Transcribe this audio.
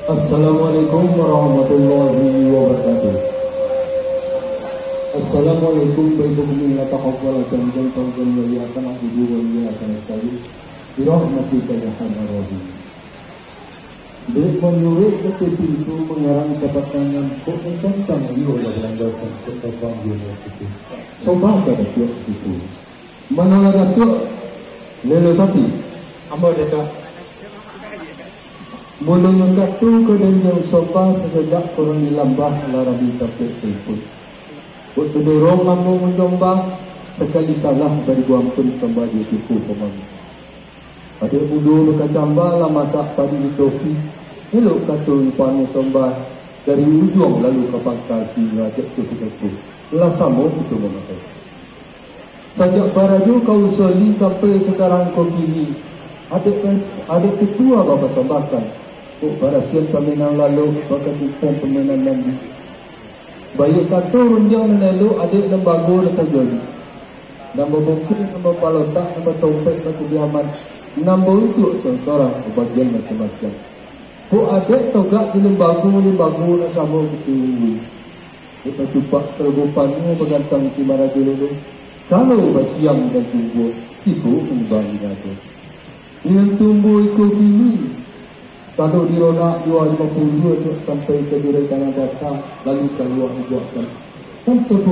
Assalamualaikum warahmatullahi wabarakatuh. Assalamualaikum warahmatullahi wabarakatuh. Birahmatika ya arhamar rahimin. Dek menyuruh ke pintu mengarang dapat tangan kok mencantang iyo dalam dosa kota panggil itu. Coba ada tiap itu. Mana ada tiap lelo sati. Amba dekat. Mulanya katu kedan yang sopa sejedak kurang dilambah larabi tapet telepon. Waktu dorong lampu menjombang sekali salah dari guampun kembali suku pemang. Pada budu berkacamba lah masak padi di topi. Elok katu ipan sombah dari ujung lalu ke pangkal sehingga jatuh ke sepuh. Lah sama itu memakai. Sajak baraju kau soli sampai sekarang kau kini. Adik ketua bapa sambahkan. Pada siang pemenang lalu bakal cipong pemenang nanti. Bayi kata runjang lalu adik lembaga letak joli. Nama bukit, nama palotak, nama tompek, nama kediaman. Nama untuk seorang bagian masing-masing. Kau adik togak di lembaga nak sama betul. Kita cupak tergupanmu bergantang si maraja dulu. Kalau bersiang dan tumbuh, ikut kembali ada. Yang tumbuh ikut kini. Kalau di ronak 250 sampai ke direk tanah datang lalu keluar buatkan. Kan sebut